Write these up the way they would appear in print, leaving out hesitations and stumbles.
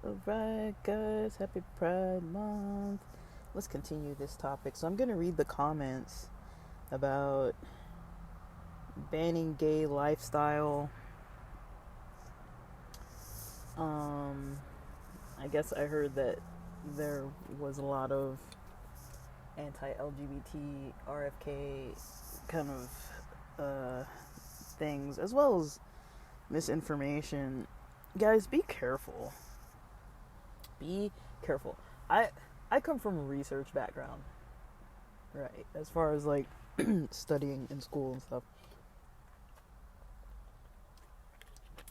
Alright, guys, happy Pride Month. Let's continue this topic. So, I'm going to read the comments about banning gay lifestyle. Um, I guess I heard that there was a lot of anti-LGBT, RFK kind of things, as well as misinformation. Guys, be careful. Be careful. I I come from a research background, right? As far as like studying in school and stuff.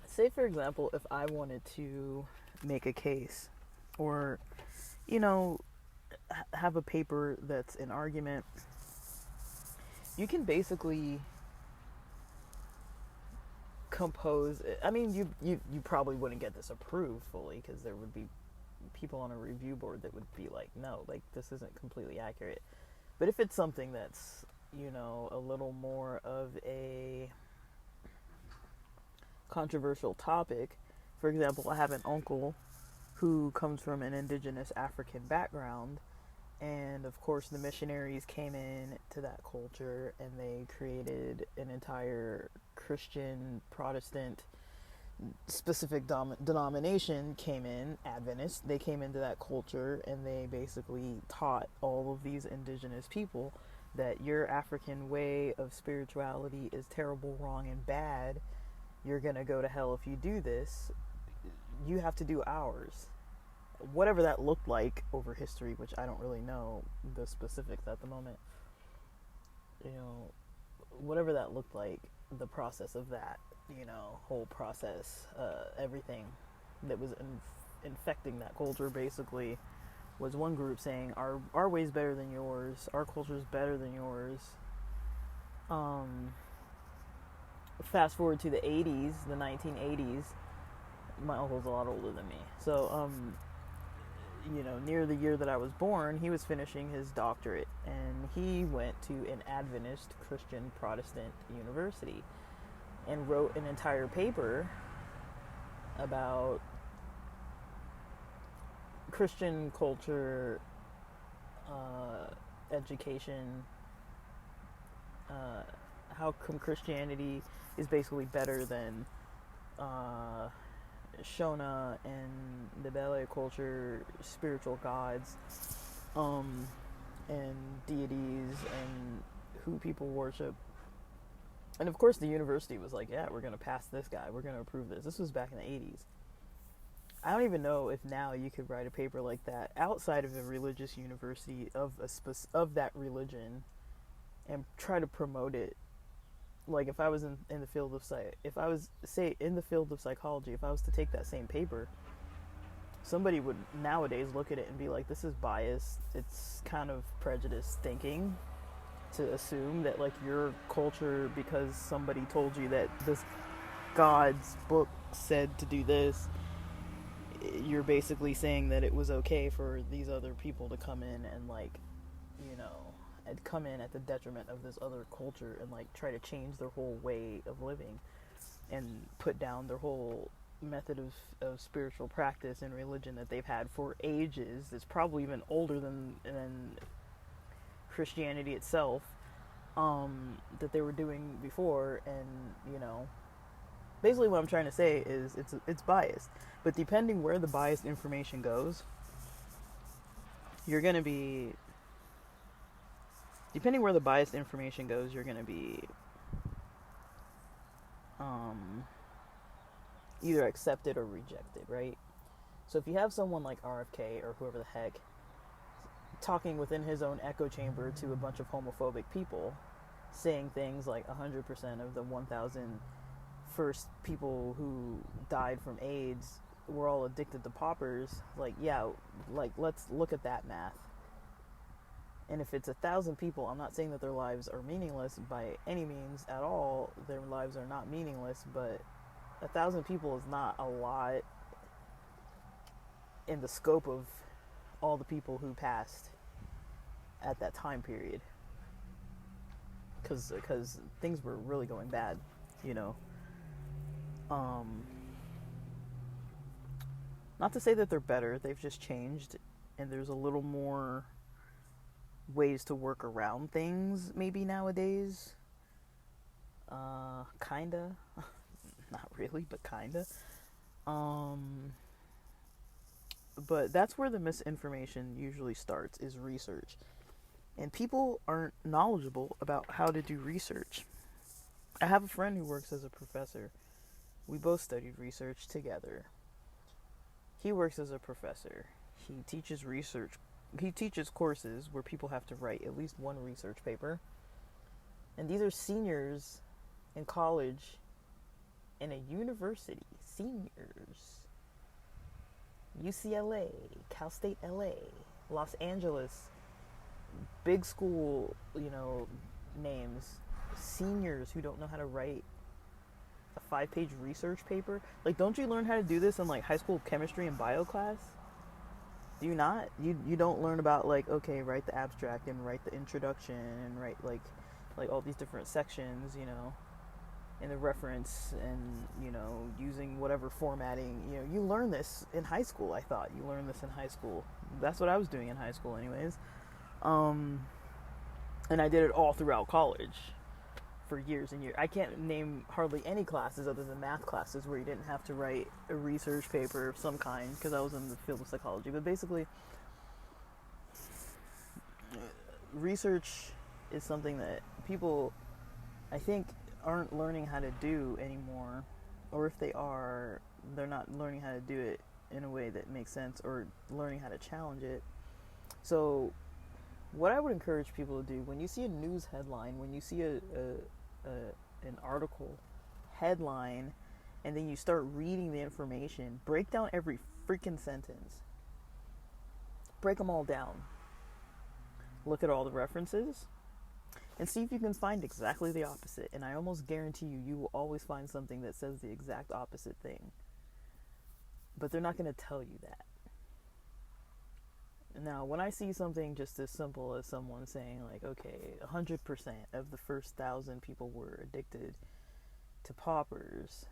Say for example, if I wanted to make a case or you know have a paper that's an argument, you can basically compose it. I mean, you probably wouldn't get this approved fully because there would be people on a review board that would be like, no, like this isn't completely accurate. But if it's something that's, a little more of a controversial topic, for example, I have an uncle who comes from an indigenous African background, and of course, the missionaries came in to that culture and they created an entire Christian, Protestant, specific denomination came in, Adventist. They came into that culture and they basically taught all of these indigenous people that your African way of spirituality is terrible, wrong, and bad. You're going to go to hell if you do this. You have to do ours. Whatever that looked like over history, which I don't really know the specifics at the moment, whatever that looked like, the process of that, whole process, everything that was infecting that culture basically was one group saying our way's better than yours, our culture's better than yours. Fast forward to the 80s, the 1980s. My uncle's a lot older than me, so near the year that I was born, he was finishing his doctorate, and he went to an Adventist Christian Protestant university and wrote an entire paper about Christian culture, education, how come Christianity is basically better than Shona and the Bela culture, spiritual gods, and deities, and who people worship. And of course, the university was like, "Yeah, we're gonna pass this guy. We're gonna approve this." This was back in the '80s. I don't even know if now you could write a paper like that outside of a religious university of that religion and try to promote it. Like if I was in the field of if I was say in the field of psychology, if I was to take that same paper, somebody would nowadays look at it and be like, this is biased. It's kind of prejudiced thinking to assume that like your culture, because somebody told you that this God's book said to do this, you're basically saying that it was okay for these other people to come in and like, and come in at the detriment of this other culture and like try to change their whole way of living and put down their whole method of spiritual practice and religion that they've had for ages. It's probably even older than Christianity itself, that they were doing before. And basically what I'm trying to say is it's biased, but depending where the biased information goes, you're going to be depending where the biased information goes, you're going to be either accepted or rejected, right? So if you have someone like RFK or whoever the heck talking within his own echo chamber to a bunch of homophobic people, saying things like 100% of the 1,000 first people who died from AIDS were all addicted to poppers, like, yeah, like, let's look at that math. And if it's 1,000 people, I'm not saying that their lives are meaningless by any means at all. Their lives are not meaningless, but 1,000 people is not a lot in the scope of all the people who passed at that time period. Because things were really going bad, Not to say that they're better, they've just changed, and there's a little more ways to work around things maybe nowadays. Kinda. Not really, but kinda. But that's where the misinformation usually starts, is research. And people aren't knowledgeable about how to do research. I have a friend who works as a professor. We both studied research together. He works as a professor. He teaches research. He teaches courses where people have to write at least one research paper. And these are seniors in college in a university. Seniors. UCLA, Cal State LA, Los Angeles, big school, names. Seniors who don't know how to write a 5-page research paper. Like, don't you learn how to do this in like high school chemistry and bio class? Do you not? You don't learn about like, okay, write the abstract and write the introduction and write like all these different sections, in the reference, and using whatever formatting. You learn this in high school. I thought you learned this in high school. That's what I was doing in high school anyways. And I did it all throughout college for years and years. I can't name hardly any classes other than math classes where you didn't have to write a research paper of some kind, because I was in the field of psychology. But basically, research is something that people, I think, aren't learning how to do anymore. Or if they are, they're not learning how to do it in a way that makes sense, or learning how to challenge it. So what I would encourage people to do, when you see a news headline, when you see an article headline, and then you start reading the information, break down every freaking sentence. Break them all down. Look at all the references and see if you can find exactly the opposite. And I almost guarantee you will always find something that says the exact opposite thing. But they're not going to tell you that. Now, when I see something just as simple as someone saying, like, okay, 100% of the first 1,000 people were addicted to poppers,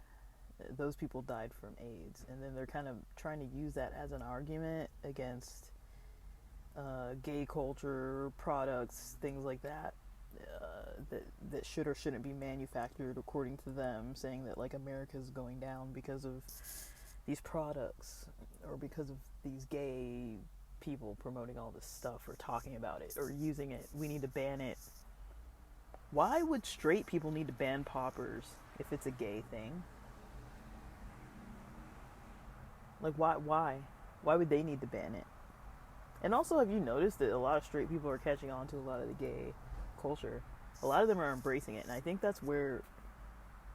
those people died from AIDS. And then they're kind of trying to use that as an argument against gay culture, products, things like that, that should or shouldn't be manufactured according to them, saying that, like, America's going down because of these products, or because of these gay people promoting all this stuff, or talking about it, or using it. We need to ban it. Why would straight people need to ban poppers if it's a gay thing? Like, why would they need to ban it? And also, have you noticed that a lot of straight people are catching on to a lot of the gay culture? A lot of them are embracing it, and I think that's where,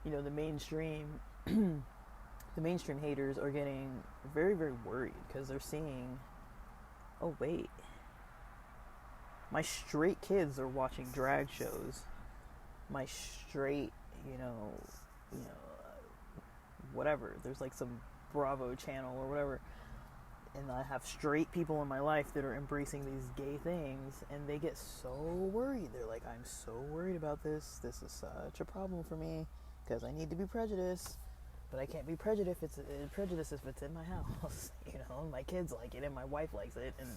the mainstream the mainstream haters are getting very, very worried, because they're seeing, oh wait, my straight kids are watching drag shows. My straight, whatever. There's like some Bravo channel or whatever, and I have straight people in my life that are embracing these gay things, and they get so worried. They're like, I'm so worried about this. This is such a problem for me, because I need to be prejudiced. But I can't be prejudiced if it's in my house. My kids like it, and my wife likes it, and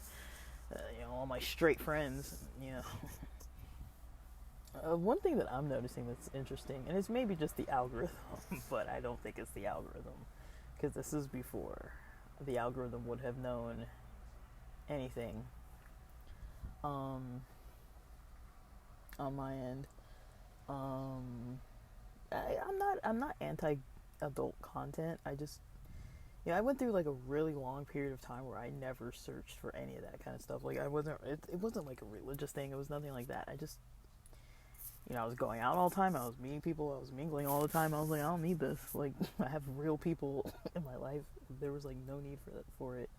all my straight friends. One thing that I'm noticing that's interesting, and it's maybe just the algorithm, but I don't think it's the algorithm, because this is before the algorithm would have known anything. On my end, I'm not anti-adult content. I just, I went through like a really long period of time where I never searched for any of that kind of stuff. Like, it wasn't like a religious thing. It was nothing like that. I just, I was going out all the time. I was meeting people. I was mingling all the time. I was like, I don't need this. Like, I have real people in my life. There was like no need for it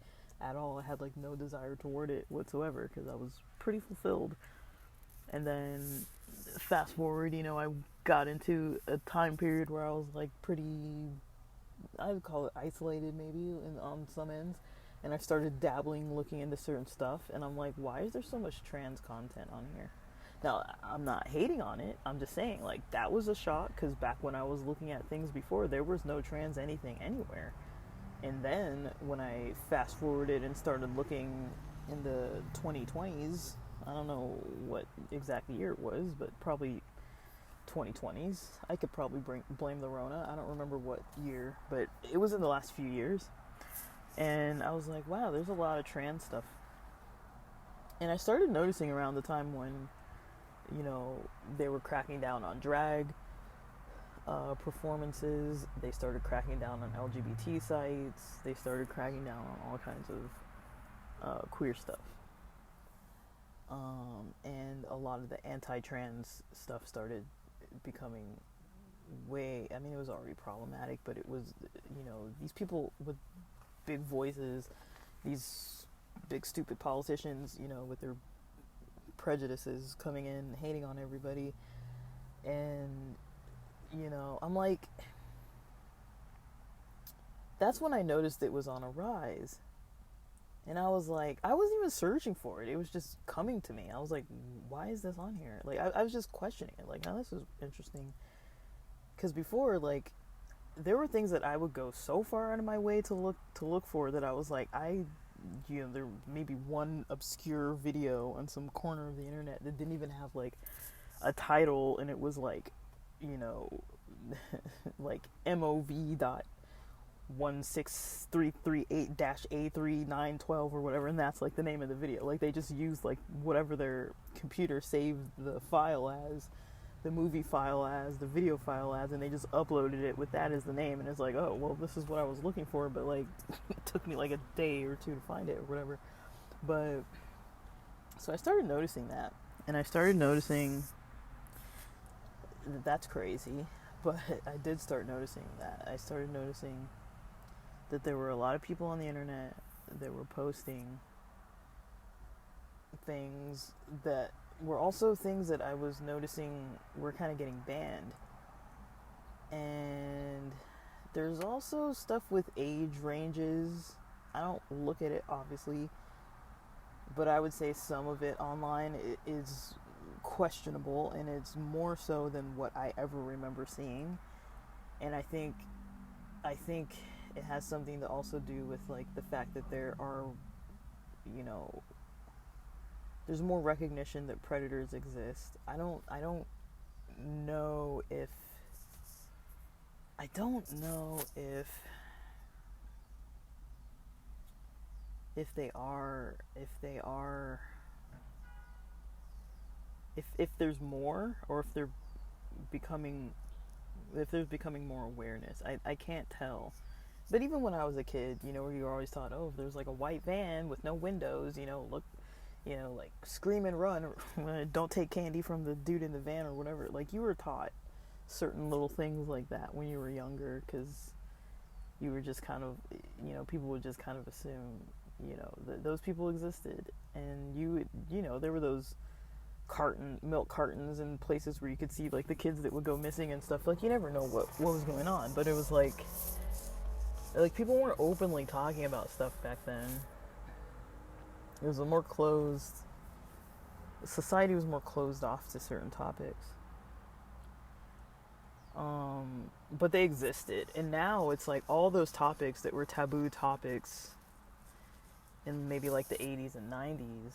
at all. I had like no desire toward it whatsoever, because I was pretty fulfilled. And then fast forward, I got into a time period where I was like pretty, I would call it isolated maybe on some ends. And I started dabbling, looking into certain stuff. And I'm like, why is there so much trans content on here? Now, I'm not hating on it. I'm just saying, like, that was a shock, because back when I was looking at things before, there was no trans anything anywhere. And then when I fast forwarded and started looking in the 2020s, I don't know what exact year it was, but probably 2020s. I could probably blame the Rona. I don't remember what year, but it was in the last few years. And I was like, wow, there's a lot of trans stuff. And I started noticing around the time when, they were cracking down on drag performances. They started cracking down on LGBT sites. They started cracking down on all kinds of queer stuff. And a lot of the anti-trans stuff started becoming it was already problematic, but it was, these people with big voices, these big stupid politicians, with their prejudices coming in and hating on everybody. And, I'm like, that's when I noticed it was on a rise. And I was like, I wasn't even searching for it. It was just coming to me. I was like, why is this on here? Like, I was just questioning it. Like, now this is interesting. Because before, like, there were things that I would go so far out of my way to look for that I was like, there may be one obscure video on some corner of the internet that didn't even have, like, a title, and it was like, like MOV.16338-A3912 or whatever, and that's like the name of the video. Like, they just used like whatever their computer saved the file as, the movie file as, the video file as, and they just uploaded it with that as the name. And it's like, oh well, this is what I was looking for, but like it took me like a day or two to find it or whatever. But so I started noticing that, and I started noticing that's crazy. But I did start noticing that. I started noticing that there were a lot of people on the internet that were posting things that were also things that I was noticing were kind of getting banned. And there's also stuff with age ranges. I don't look at it, obviously, but I would say some of it online is questionable, and it's more so than what I ever remember seeing. And I think it has something to also do with like the fact that there are, there's more recognition that predators exist. I don't know if if there's more, or if there's becoming more awareness. I can't tell. But even when I was a kid, where you were always taught, oh, if there's like a white van with no windows, look, like scream and run, or don't take candy from the dude in the van or whatever. Like, you were taught certain little things like that when you were younger, because you were just kind of, people would just kind of assume, those people existed. And there were those milk cartons and places where you could see like the kids that would go missing and stuff. Like, you never know what was going on, but it was like people weren't openly talking about stuff back then. It was a more closed society, was more closed off to certain topics. But they existed, and now it's like all those topics that were taboo topics in maybe like the 80s and 90s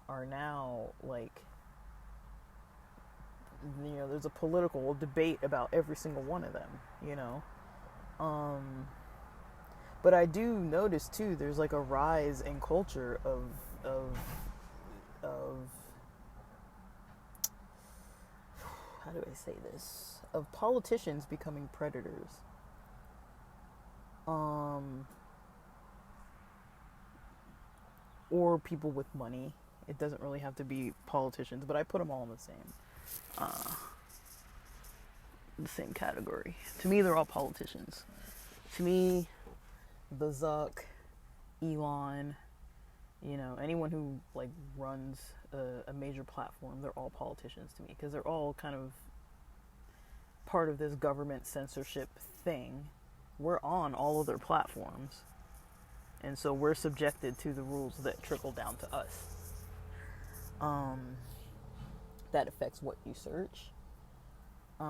are now like, there's a political debate about every single one of them, but I do notice too, there's like a rise in culture of how do I say this? Of politicians becoming predators. Or people with money. It doesn't really have to be politicians, but I put them all in the same category. To me, they're all politicians. To me, the Zuck, Elon, anyone who like runs a major platform, they're all politicians to me, because they're all kind of part of this government censorship thing. We're on all of their platforms, and so we're subjected to the rules that trickle down to us. That affects what you search. The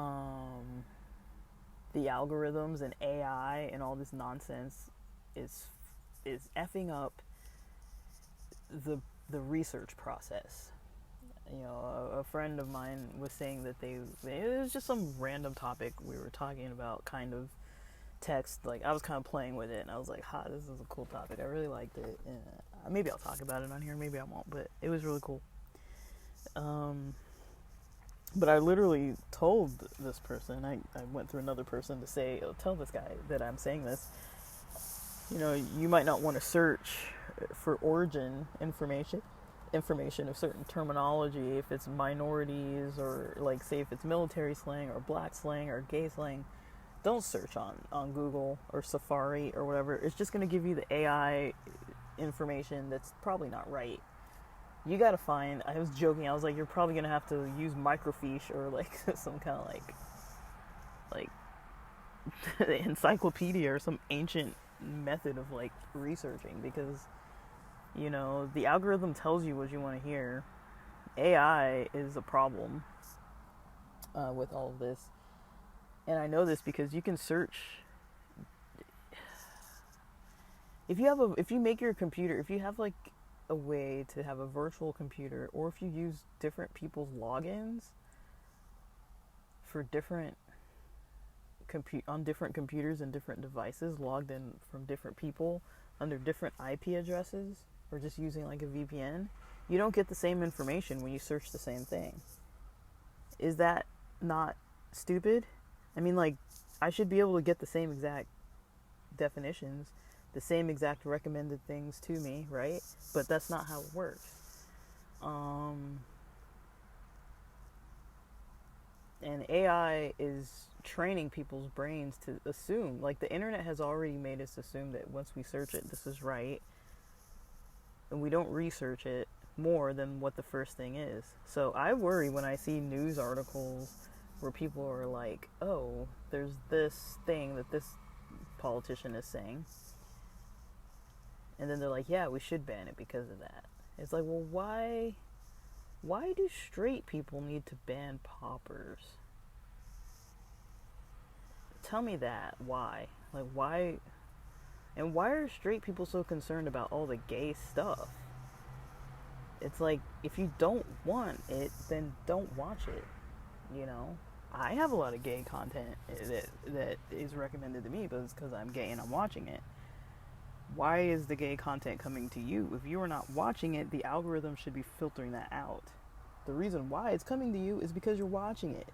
algorithms and AI and all this nonsense is effing up the research process. You know, a friend of mine was saying that it was just some random topic we were talking about, kind of text. Like, I was kind of playing with it, and I was like, "Ha, this is a cool topic. I really liked it. And maybe I'll talk about it on here. Maybe I won't. But it was really cool." But I literally told this person. I went through another person to say, tell this guy that I'm saying this. You know, you might not want to search for origin information of certain terminology if it's minorities, or like, say, if it's military slang or black slang or gay slang. Don't search on Google or Safari or whatever. It's just going to give you the AI information that's probably not right. You gotta find, I was joking, I was like, you're probably going to have to use microfiche or like some kind of like encyclopedia or some ancient method of like researching, because, you know, the algorithm tells you what you want to hear. AI is a problem with all of this. And I know this because you can search. If you make your computer, if you have like a way to have a virtual computer, or if you use different people's logins for different on different computers and different devices, logged in from different people under different IP addresses, or just using like a VPN, you don't get the same information when you search the same thing. Is that not stupid? I mean, like, I should be able to get the same exact definitions, the same exact recommended things to me, right? But that's not how it works. And AI is training people's brains to assume, like, the internet has already made us assume that once we search it, this is right, and we don't research it more than what the first thing is. So I worry when I see news articles where people are like, oh, there's this thing that this politician is saying, and then they're like, yeah, we should ban it because of that. It's like, well, why do straight people need to ban poppers? Tell me that. Why? Like, why? And why are straight people so concerned about all the gay stuff? It's like, if you don't want it, then don't watch it, you know? I have a lot of gay content that is recommended to me, but it's because I'm gay and I'm watching it. Why is the gay content coming to you? If you are not watching it, the algorithm should be filtering that out. The reason why it's coming to you is because you're watching it.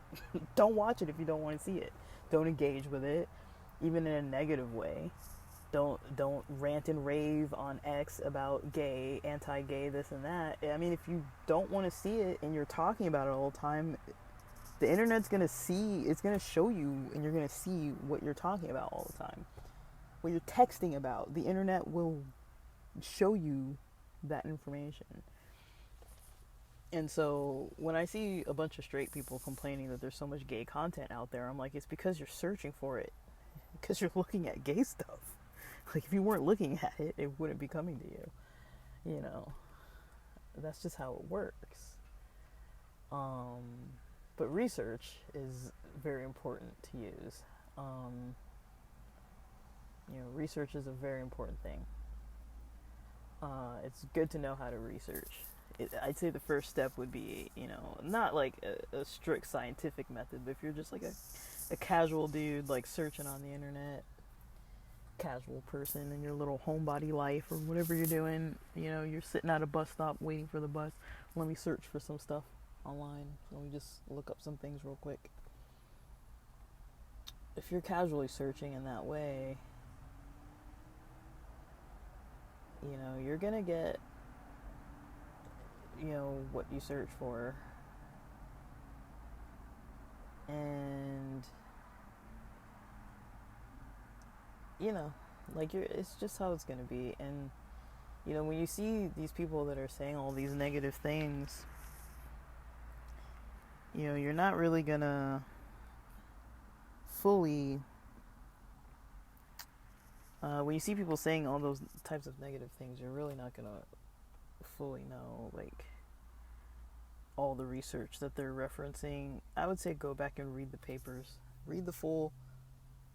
Don't watch it if you don't want to see it. Don't engage with it, even in a negative way. Don't rant and rave on X about gay, anti-gay, this and that. I mean, if you don't want to see it and you're talking about it all the time, the internet's going to see, it's going to show you, and you're going to see what you're talking about all the time. What you're texting about, the internet will show you that information. And so when I see a bunch of straight people complaining that there's so much gay content out there, I'm like, it's because you're searching for it. Because you're looking at gay stuff. Like, if you weren't looking at it, it wouldn't be coming to you. You know, that's just how it works. But research is very important to use. You know, research is a very important thing. It's good to know how to research. I'd say the first step would be, you know, not like a strict scientific method, but if you're just like a casual dude, like searching on the internet, casual person in your little homebody life or whatever you're doing, you know, you're sitting at a bus stop waiting for the bus. Let me search for some stuff online. Let me just look up some things real quick. If you're casually searching in that way, you know, you're gonna get, you know, what you search for. And, you know, like, it's just how it's gonna be. And, you know, when you see these people that are saying all these negative things, you know, you're not really gonna fully, when you see people saying all those types of negative things, you're really not gonna fully know, like, all the research that they're referencing. I would say go back and read the papers. Read the full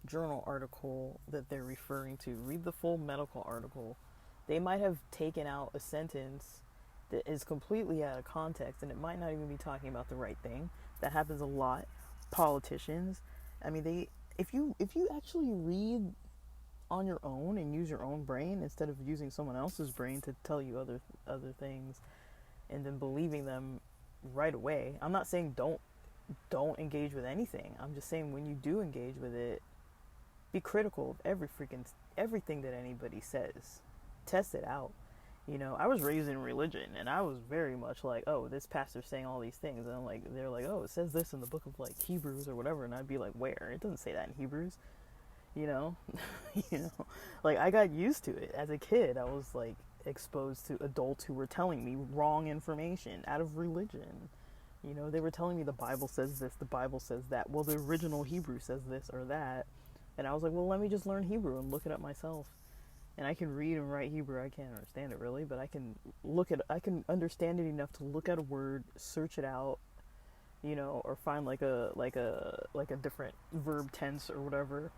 journal article that they're referring to. Read the full medical article. They might have taken out a sentence that is completely out of context, and it might not even be talking about the right thing. That happens a lot. Politicians, I mean, if you actually read on your own and use your own brain instead of using someone else's brain to tell you other things and then believing them right away. I'm not saying don't engage with anything. I'm just saying when you do engage with it, be critical of everything that anybody says. Test it out. You know, I was raised in religion, and I was very much like, oh, this pastor's saying all these things, and I'm like, they're like, oh, it says this in the book of like Hebrews or whatever, and I'd be like, where? It doesn't say that in Hebrews. You know, like I got used to it as a kid. I was like exposed to adults who were telling me wrong information out of religion. You know, they were telling me the Bible says this, the Bible says that. Well, the original Hebrew says this or that. And I was like, well, let me just learn Hebrew and look it up myself. And I can read and write Hebrew. I can't understand it really, but I can understand it enough to look at a word, search it out, you know, or find like a different verb tense or whatever,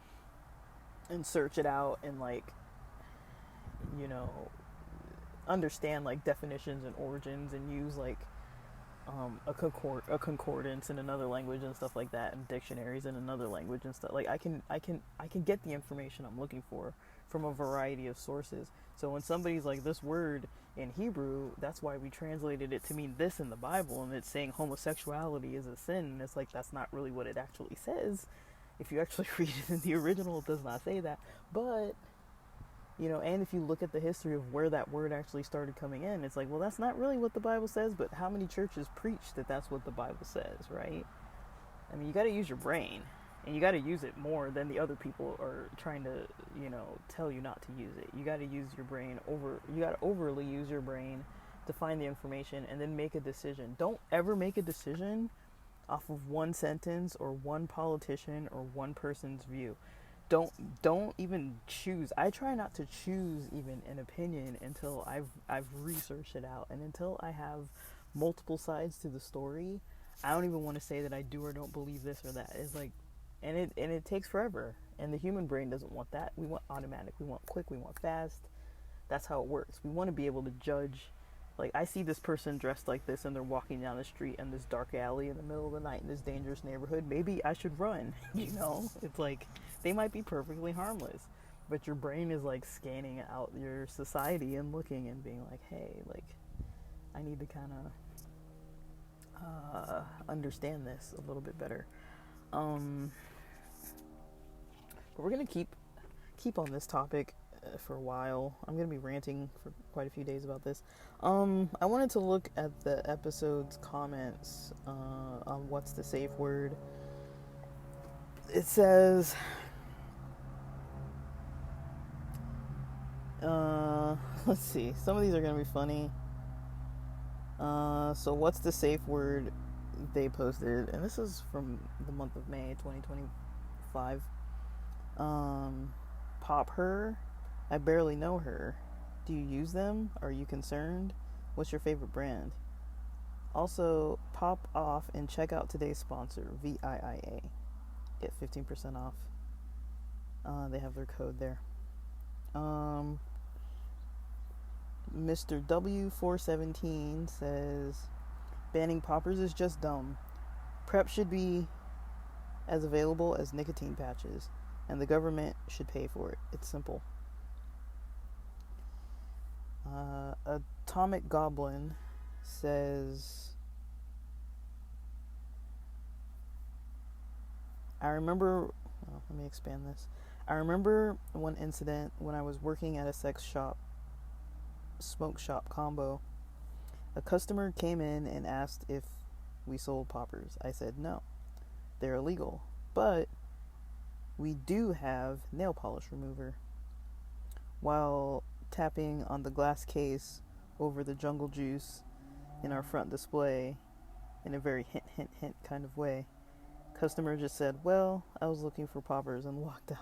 and search it out and like, you know, understand like definitions and origins and use like a concordance in another language and stuff like that, and dictionaries in another language and stuff. Like I can get the information I'm looking for from a variety of sources. So when somebody's like, this word in Hebrew, that's why we translated it to mean this in the Bible, and it's saying homosexuality is a sin, and it's like, that's not really what it actually says. If you actually read it in the original, it does not say that. But, you know, and if you look at the history of where that word actually started coming in, it's like, well, that's not really what the Bible says, but how many churches preach that that's what the Bible says, right? I mean, you got to use your brain, and you got to use it more than the other people are trying to, you know, tell you not to use it. You got to use your brain you got to overly use your brain to find the information and then make a decision. Don't ever make a decision off of one sentence or one politician or one person's view. Don't even choose. I try not to choose even an opinion until I've researched it out, and until I have multiple sides to the story. I don't even want to say that I do or don't believe this or that. It's like, and it takes forever. And the human brain doesn't want that. We want automatic. We want quick. We want fast. That's how it works. We want to be able to judge. Like, I see this person dressed like this, and they're walking down the street in this dark alley in the middle of the night in this dangerous neighborhood. Maybe I should run, you know? It's like, they might be perfectly harmless, but your brain is, like, scanning out your society and looking and being like, hey, like, I need to kind of understand this a little bit better. But we're going to keep on this topic for a while. I'm going to be ranting for quite a few days about this. I wanted to look at the episode's comments on what's the safe word. It says, let's see, some of these are going to be funny. So what's the safe word they posted, and this is from the month of May 2025. Pop her. I barely know her. Do you use them? Are you concerned? What's your favorite brand? Also, pop off and check out today's sponsor, VIIA. Get 15% off. They have their code there. Mr. W417 says, banning poppers is just dumb. PrEP should be as available as nicotine patches, and the government should pay for it. It's simple. Atomic Goblin says, let me expand this. I remember one incident when I was working at a sex shop, smoke shop combo. A customer came in and asked if we sold poppers. I said no, they're illegal, but we do have nail polish remover. While tapping on the glass case over the jungle juice in our front display in a very hint, hint, hint kind of way, customer just said, well, I was looking for poppers, and walked out.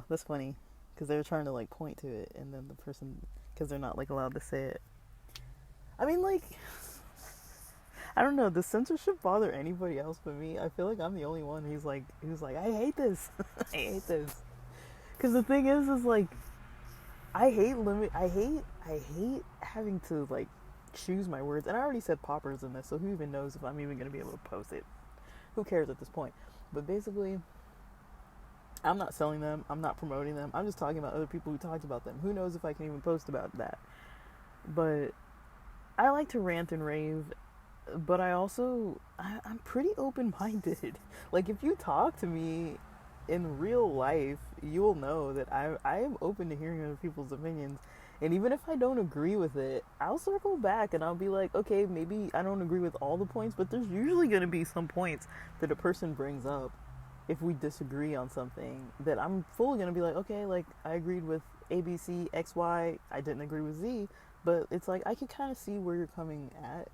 That's funny, because they were trying to like point to it, and then the person, because they're not like allowed to say it. I mean, like, I don't know. Does censorship bother anybody else but me? I feel like I'm the only one who's like, I hate this. I hate this. Because the thing is like, I hate having to like choose my words. And I already said poppers in this, so who even knows if I'm even gonna be able to post it? Who cares at this point? But basically, I'm not selling them. I'm not promoting them. I'm just talking about other people who talked about them. Who knows if I can even post about that? But I like to rant and rave. But I'm pretty open-minded. Like, if you talk to me in real life, you'll know that I am open to hearing other people's opinions. And even if I don't agree with it, I'll circle back and I'll be like, okay, maybe I don't agree with all the points, but there's usually going to be some points that a person brings up if we disagree on something that I'm fully going to be like, okay, like, I agreed with A, B, C, X, Y, I didn't agree with Z, but it's like, I can kind of see where you're coming at.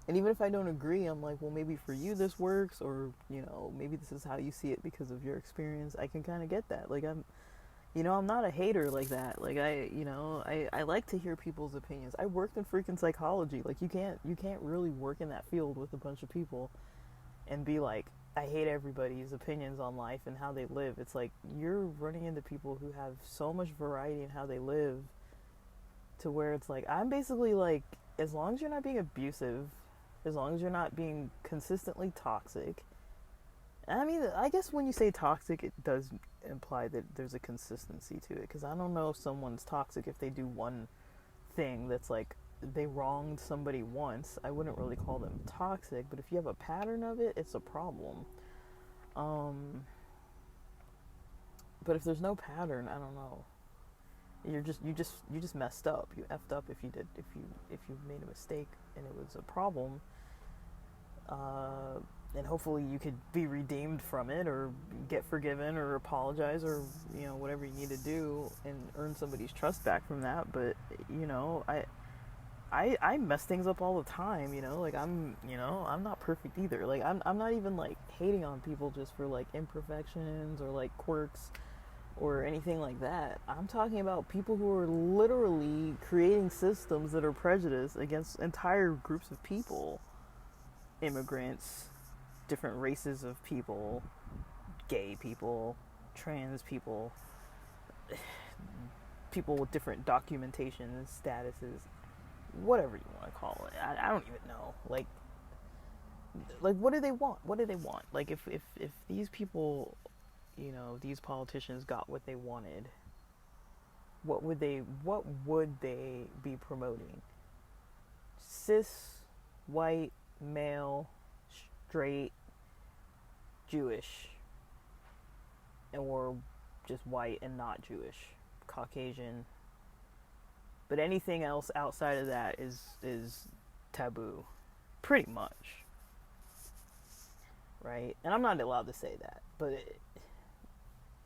And even if I don't agree, I'm like, well, maybe for you this works, or, you know, maybe this is how you see it because of your experience. I can kind of get that. Like, I'm not a hater like that. Like, I like to hear people's opinions. I worked in freaking psychology. Like, you can't really work in that field with a bunch of people and be like, I hate everybody's opinions on life and how they live. It's like, you're running into people who have so much variety in how they live, to where it's like, I'm basically like, as long as you're not being abusive, as long as you're not being consistently toxic. I mean, I guess when you say toxic, it does imply that there's a consistency to it. Because I don't know if someone's toxic if they do one thing that's like, they wronged somebody once. I wouldn't really call them toxic. But if you have a pattern of it, it's a problem. But if there's no pattern, I don't know. You just messed up. You effed up if you made a mistake and it was a problem. And hopefully you could be redeemed from it, or get forgiven, or apologize, or, you know, whatever you need to do and earn somebody's trust back from that. But, you know, I mess things up all the time, you know, like, I'm not perfect either. Like, I'm not even like hating on people just for like imperfections or like quirks or anything like that. I'm talking about people who are literally creating systems that are prejudiced against entire groups of people. Immigrants, different races of people, gay people, trans people, people with different documentation statuses, whatever you want to call it. I don't even know. Like, what do they want? What do they want? Like, if these people, you know, these politicians got what they wanted, what would they be promoting? Cis, white, male, straight, Jewish, or just white and not Jewish, Caucasian. But anything else outside of that is taboo, pretty much, right? And I'm not allowed to say that, but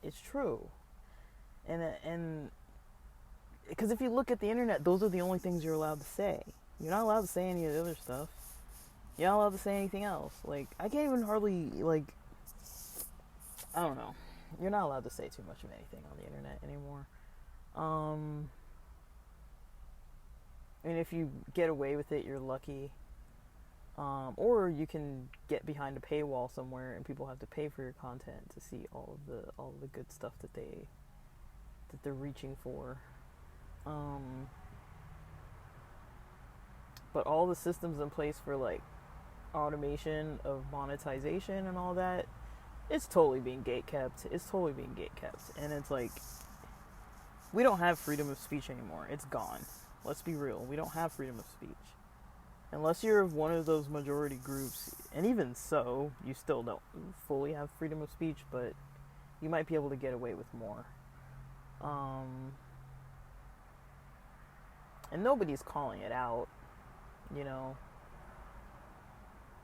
it's true. And because if you look at the internet, those are the only things you're allowed to say. You're not allowed to say any of the other stuff. You're not allowed to say anything else. Like, I can't even hardly, like, I don't know. You're not allowed to say too much of anything on the internet anymore. And if you get away with it, you're lucky. Or you can get behind a paywall somewhere and people have to pay for your content to see all of the good stuff that they're reaching for. But all the systems in place for like automation of monetization and all that, it's totally being gatekept. And it's like, we don't have freedom of speech anymore. It's gone. Let's be real. We don't have freedom of speech. Unless you're of one of those majority groups, and even so, you still don't fully have freedom of speech, but you might be able to get away with more. And nobody's calling it out, you know.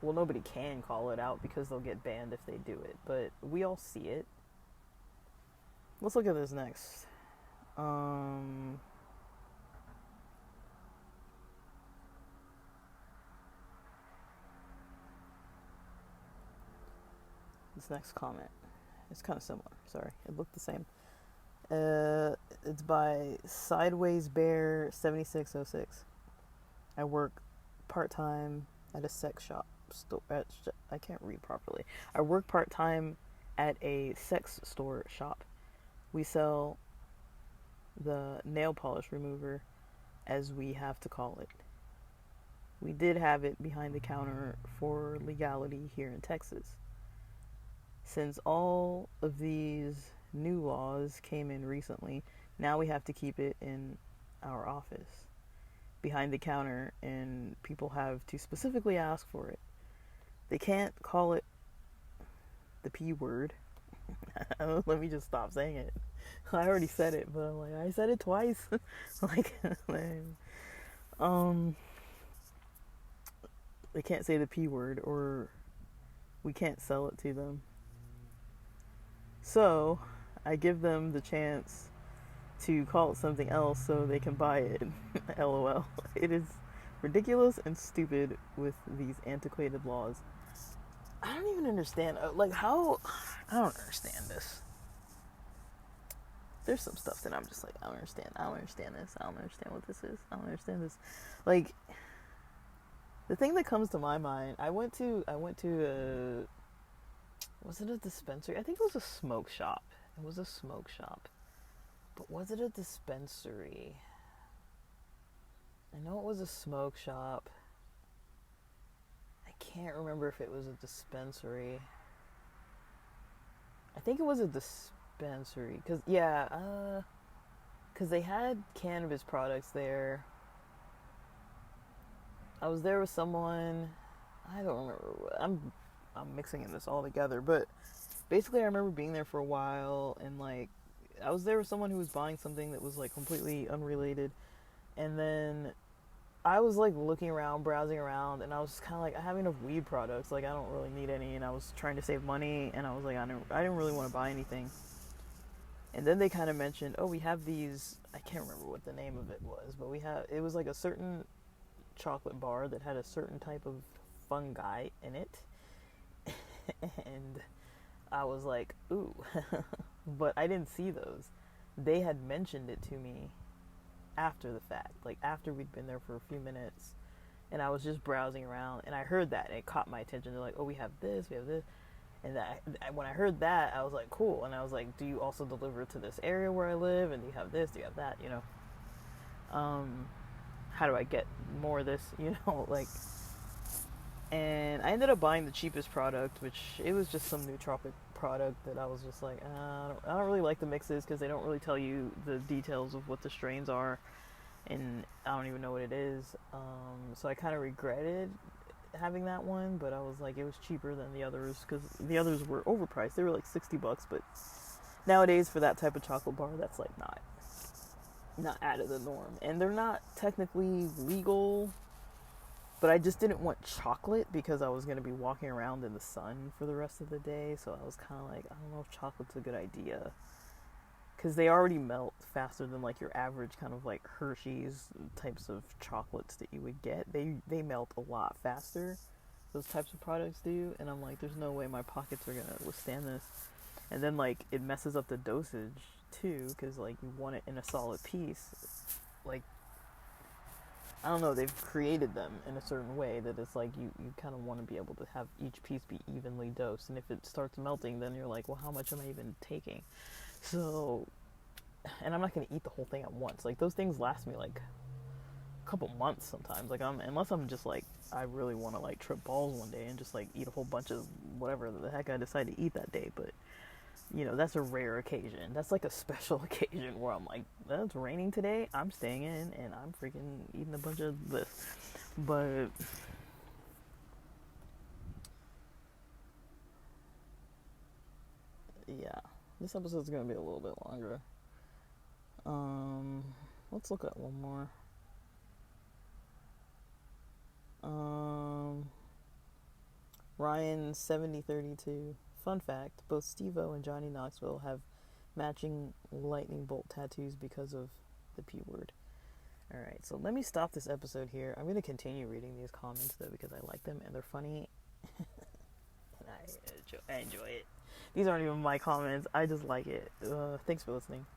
Well, nobody can call it out because they'll get banned if they do it, but we all see it. Let's look at this next. This next comment. It's kind of similar. Sorry, it looked the same. It's by Sideways Bear 7606. I work part-time at a sex shop. store. I can't read properly. I work part-time at a sex store shop. We sell the nail polish remover, as we have to call it. We did have it behind the counter for legality here in Texas. Since all of these new laws came in recently, now we have to keep it in our office behind the counter, and people have to specifically ask for it. They can't call it the P word. Let me just stop saying it. I already said it, but I'm like, I said it twice. Like, they can't say the P word, or we can't sell it to them. So I give them the chance to call it something else so they can buy it. LOL. It is ridiculous and stupid with these antiquated laws. I don't even understand. Like, how? I don't understand this. There's some stuff that I'm just like, I don't understand. I don't understand this. I don't understand what this is. I don't understand this. Like, the thing that comes to my mind, I went to was it a dispensary? I think it was a smoke shop. It was a smoke shop. But was it a dispensary? I know it was a smoke shop. I can't remember if it was a dispensary. I think it was a dispensary. Because they had cannabis products there. I was there with someone. I don't remember. I'm mixing this all together. But basically, I remember being there for a while. And, like, I was there with someone who was buying something that was, like, completely unrelated. And then I was, like, looking around, browsing around, and I was just kind of like, I have enough weed products, like, I don't really need any, and I was trying to save money, and I was like, I didn't really want to buy anything. And then they kind of mentioned, oh, we have these, I can't remember what the name of it was, but it was like a certain chocolate bar that had a certain type of fungi in it, and I was like, ooh, but I didn't see those. They had mentioned it to me after the fact, like after we'd been there for a few minutes, and I was just browsing around, and I heard that, and it caught my attention. They're like, oh, we have this, and when I heard that, I was like, cool, and I was like, do you also deliver to this area where I live, and do you have this, do you have that, how do I get more of this, like, and I ended up buying the cheapest product, which it was just some nootropic product that I was just like, I don't really like the mixes, because they don't really tell you the details of what the strains are, and I don't even know what it is, so I kind of regretted having that one, but I was like, it was cheaper than the others, because the others were overpriced. They were like $60, but nowadays for that type of chocolate bar, that's like not out of the norm, and they're not technically legal. But I just didn't want chocolate because I was going to be walking around in the sun for the rest of the day. So I was kind of like, I don't know if chocolate's a good idea. Because they already melt faster than like your average kind of like Hershey's types of chocolates that you would get. They melt a lot faster. Those types of products do. And I'm like, there's no way my pockets are going to withstand this. And then like it messes up the dosage too. Because like you want it in a solid piece. Like, I don't know, they've created them in a certain way that it's like you kind of want to be able to have each piece be evenly dosed. And if it starts melting, then you're like, well, how much am I even taking? So, and I'm not going to eat the whole thing at once. Like, those things last me like a couple months sometimes. Like, unless I'm just like, I really want to like trip balls one day and just like eat a whole bunch of whatever the heck I decide to eat that day. But, that's a rare occasion. That's like a special occasion where I'm like, it's raining today, I'm staying in and I'm freaking eating a bunch of this. But yeah, this episode's gonna be a little bit longer. Let's look at one more. Ryan 7032. Fun fact, both Steve-O and Johnny Knoxville have matching lightning bolt tattoos because of the P word. Alright, so let me stop this episode here. I'm going to continue reading these comments, though, because I like them, and they're funny, and I enjoy it. These aren't even my comments, I just like it. Thanks for listening.